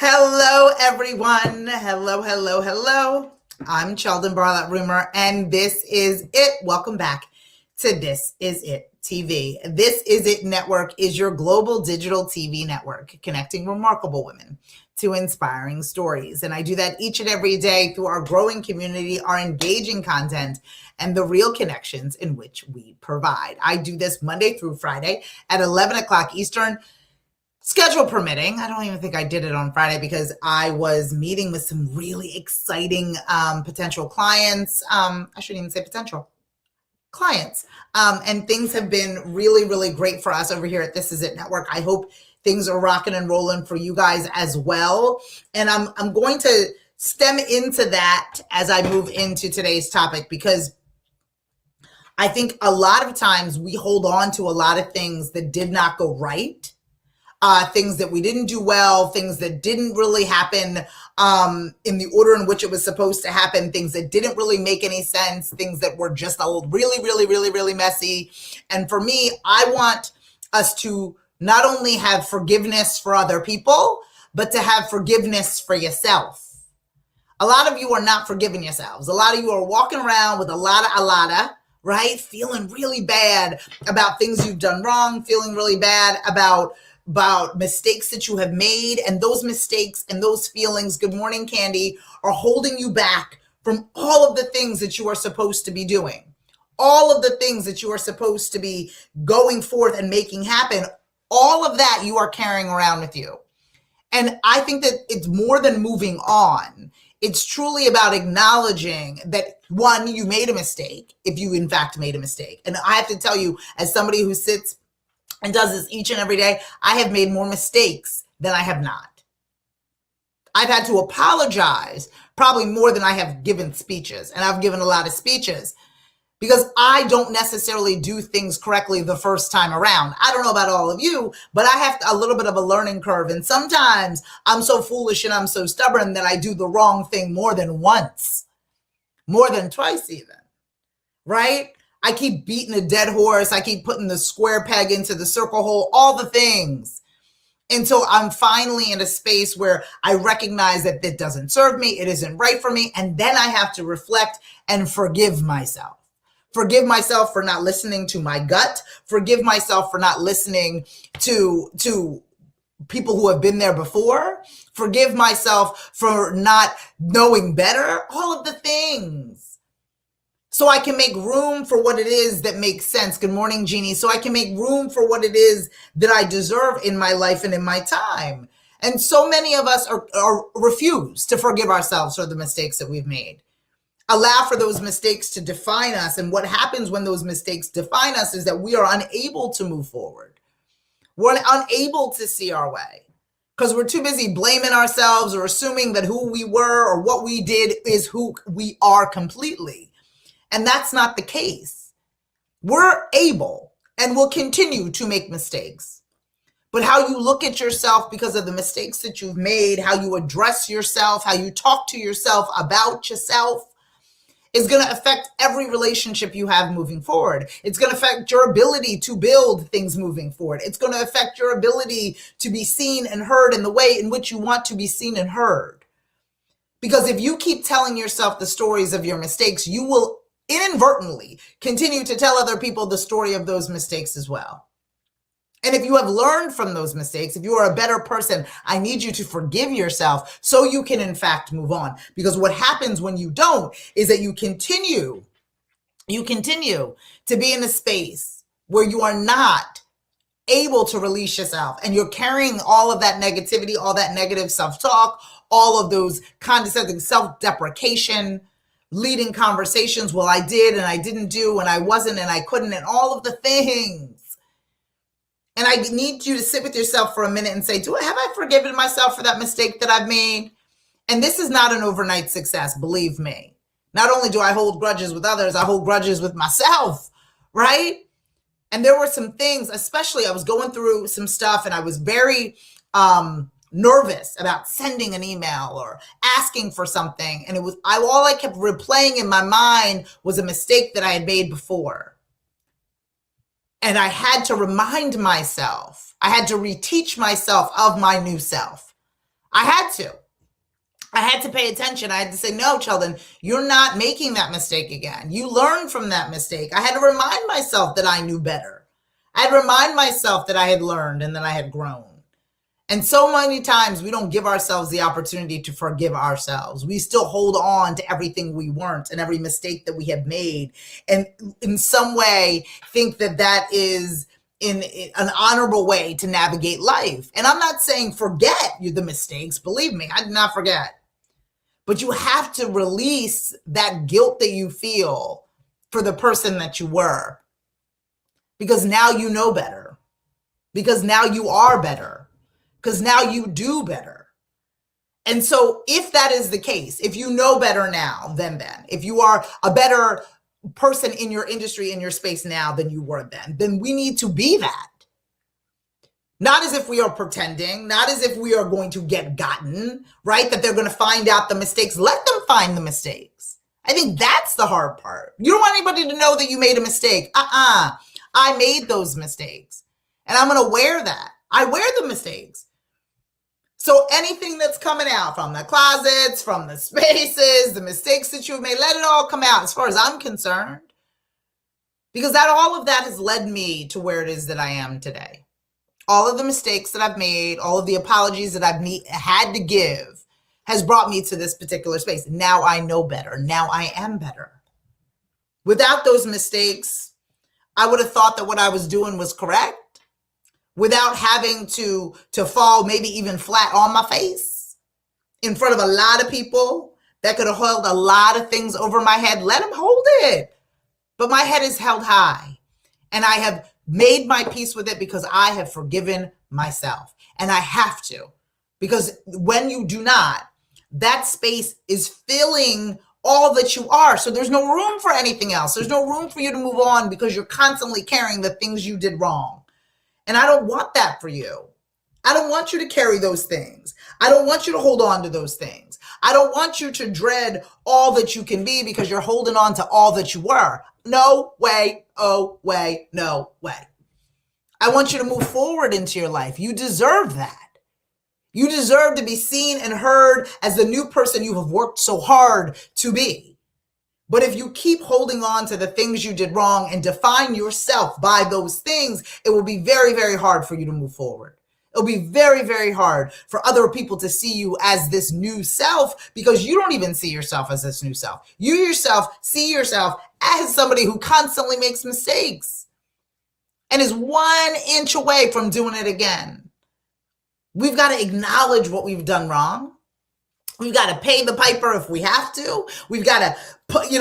Hello, everyone. Hello, hello, hello. I'm Sheldon Barlett Rumor, and this is it. Welcome back to This Is It TV. This Is It Network is your global digital TV network connecting remarkable women to inspiring stories. And I do that each and every day through our growing community, our engaging content, and the real connections in which we provide. I do this Monday through Friday at 11 o'clock Eastern. Schedule permitting. I don't even think I did it on Friday because I was meeting with some really exciting potential clients. I shouldn't even say potential clients. And things have been really, really great for us over here at This Is It Network. I hope things are rocking and rolling for you guys as well. And I'm going to stem into that as I move into today's topic, because I think a lot of times we hold on to a lot of things that did not go right. Things that we didn't do well, things that didn't really happen in the order in which it was supposed to happen, things that didn't really make any sense, things that were just really messy. And for me, I want us to not only have forgiveness for other people, but to have forgiveness for yourself. A lot of you are not forgiving yourselves. A lot of you are walking around with a lot, right? Feeling really bad about things you've done wrong, feeling really bad about mistakes that you have made, and those mistakes and those feelings, good morning, Candy, are holding you back from all of the things that you are supposed to be doing, all of the things that you are supposed to be going forth and making happen. All of that you are carrying around with you. And I think that it's more than moving on. It's truly about acknowledging that, one, you made a mistake, if you in fact made a mistake. And I have to tell you, as somebody who sits and does this each and every day, I have made more mistakes than I have not. I've had to apologize probably more than I have given speeches, and I've given a lot of speeches because I don't necessarily do things correctly the first time around. I don't know about all of you, but I have a little bit of a learning curve, and sometimes I'm so foolish and I'm so stubborn that I do the wrong thing more than once, more than twice even, right? I keep beating a dead horse. I keep putting the square peg into the circle hole, all the things, until I'm finally in a space where I recognize that it doesn't serve me, it isn't right for me, and then I have to reflect and forgive myself. Forgive myself for not listening to my gut. Forgive myself for not listening to people who have been there before. Forgive myself for not knowing better, all of the things. So I can make room for what it is that makes sense. Good morning, Jeannie. So I can make room for what it is that I deserve in my life and in my time. And so many of us are refuse to forgive ourselves for the mistakes that we've made. Allow for those mistakes to define us. And what happens when those mistakes define us is that we are unable to move forward. We're unable to see our way because we're too busy blaming ourselves or assuming that who we were or what we did is who we are completely. And that's not the case. We're able and will continue to make mistakes. But how you look at yourself because of the mistakes that you've made, how you address yourself, how you talk to yourself about yourself is going to affect every relationship you have moving forward. It's going to affect your ability to build things moving forward. It's going to affect your ability to be seen and heard in the way in which you want to be seen and heard. Because if you keep telling yourself the stories of your mistakes, you will inadvertently continue to tell other people the story of those mistakes as well. And if you have learned from those mistakes, if you are a better person, I need you to forgive yourself so you can in fact move on. Because what happens when you don't is that you continue to be in a space where you are not able to release yourself, and you're carrying all of that negativity, all that negative self-talk, all of those condescending self-deprecation, leading conversations. Well, I did and I didn't do and I wasn't and I couldn't, and all of the things. And I need you to sit with yourself for a minute and say, have I forgiven myself for that mistake that I've made? And this is not an overnight success, believe me. Not only do I hold grudges with others, I hold grudges with myself, right? And there were some things, especially I was going through some stuff and I was very nervous about sending an email or asking for something. And all I kept replaying in my mind was a mistake that I had made before. And I had to remind myself, I had to reteach myself of my new self. I had to. I had to pay attention. I had to say, no, Sheldon, you're not making that mistake again. You learned from that mistake. I had to remind myself that I knew better. I had to remind myself that I had learned and that I had grown. And so many times we don't give ourselves the opportunity to forgive ourselves. We still hold on to everything we weren't and every mistake that we have made. And in some way think that that is in an honorable way to navigate life. And I'm not saying forget the mistakes. Believe me, I did not forget. But you have to release that guilt that you feel for the person that you were. Because now you know better. Because now you are better. Because now you do better. And so if that is the case, if you know better now than then, if you are a better person in your industry, in your space now than you were then we need to be that. Not as if we are pretending, not as if we are going to get gotten, right? That they're going to find out the mistakes. Let them find the mistakes. I think that's the hard part. You don't want anybody to know that you made a mistake. I made those mistakes. And I'm going to wear that. I wear the mistakes. So anything that's coming out from the closets, from the spaces, the mistakes that you've made, let it all come out as far as I'm concerned. Because all of that has led me to where it is that I am today. All of the mistakes that I've made, all of the apologies that I've had to give has brought me to this particular space. Now I know better. Now I am better. Without those mistakes, I would have thought that what I was doing was correct without having to fall maybe even flat on my face in front of a lot of people that could have held a lot of things over my head. Let them hold it. But my head is held high and I have made my peace with it because I have forgiven myself. And I have to, because when you do not, that space is filling all that you are. So there's no room for anything else. There's no room for you to move on because you're constantly carrying the things you did wrong. And I don't want that for you. I don't want you to carry those things. I don't want you to hold on to those things. I don't want you to dread all that you can be because you're holding on to all that you were. No way. Oh, way. No way. I want you to move forward into your life. You deserve that. You deserve to be seen and heard as the new person you have worked so hard to be. But if you keep holding on to the things you did wrong and define yourself by those things, it will be very, very hard for you to move forward. It'll be very, very hard for other people to see you as this new self because you don't even see yourself as this new self. You yourself see yourself as somebody who constantly makes mistakes and is 1 inch away from doing it again. We've got to acknowledge what we've done wrong. We've got to pay the piper if we have to. We've got to put,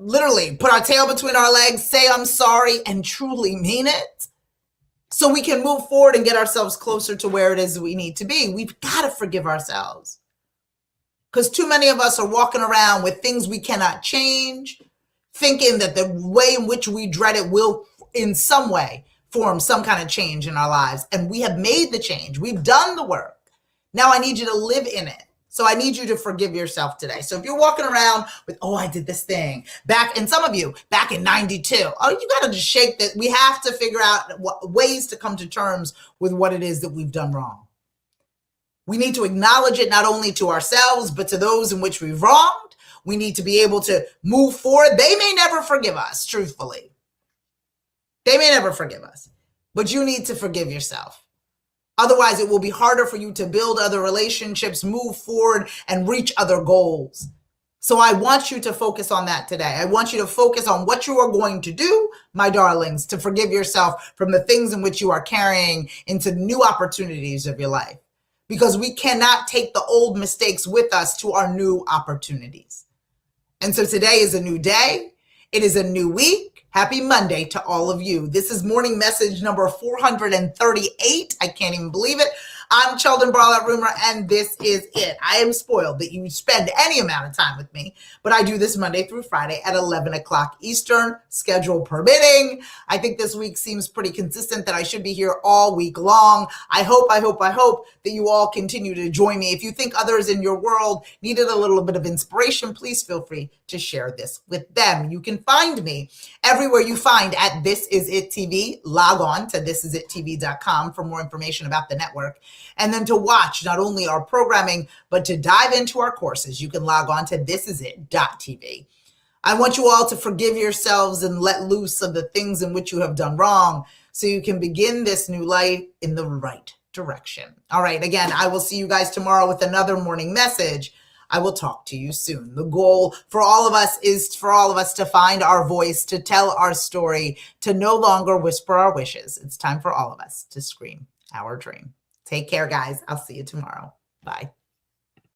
literally put our tail between our legs, say I'm sorry, and truly mean it. So we can move forward and get ourselves closer to where it is we need to be. We've got to forgive ourselves. Because too many of us are walking around with things we cannot change, thinking that the way in which we dread it will in some way form some kind of change in our lives. And we have made the change. We've done the work. Now I need you to live in it. So I need you to forgive yourself today. So if you're walking around with, I did this thing and some of you back in 92, you got to just shake that. We have to figure out ways to come to terms with what it is that we've done wrong. We need to acknowledge it not only to ourselves, but to those in which we've wronged. We need to be able to move forward. They may never forgive us, truthfully. They may never forgive us, but you need to forgive yourself. Otherwise, it will be harder for you to build other relationships, move forward, and reach other goals. So I want you to focus on that today. I want you to focus on what you are going to do, my darlings, to forgive yourself from the things in which you are carrying into new opportunities of your life. Because we cannot take the old mistakes with us to our new opportunities. And so today is a new day. It is a new week. Happy Monday to all of you. This is morning message number 438. I can't even believe it. I'm Sheldon Barlett Rumor, and this is it. I am spoiled that you spend any amount of time with me, but I do this Monday through Friday at 11 o'clock Eastern, schedule permitting. I think this week seems pretty consistent that I should be here all week long. I hope that you all continue to join me. If you think others in your world needed a little bit of inspiration, please feel free to share this with them. You can find me everywhere you find at This Is It TV. Log on to thisisit.tv.com for more information about the network. And then to watch not only our programming, but to dive into our courses, you can log on to thisisit.tv. I want you all to forgive yourselves and let loose of the things in which you have done wrong so you can begin this new life in the right direction. All right, again, I will see you guys tomorrow with another morning message. I will talk to you soon. The goal for all of us is for all of us to find our voice, to tell our story, to no longer whisper our wishes. It's time for all of us to scream our dream. Take care, guys. I'll see you tomorrow. Bye.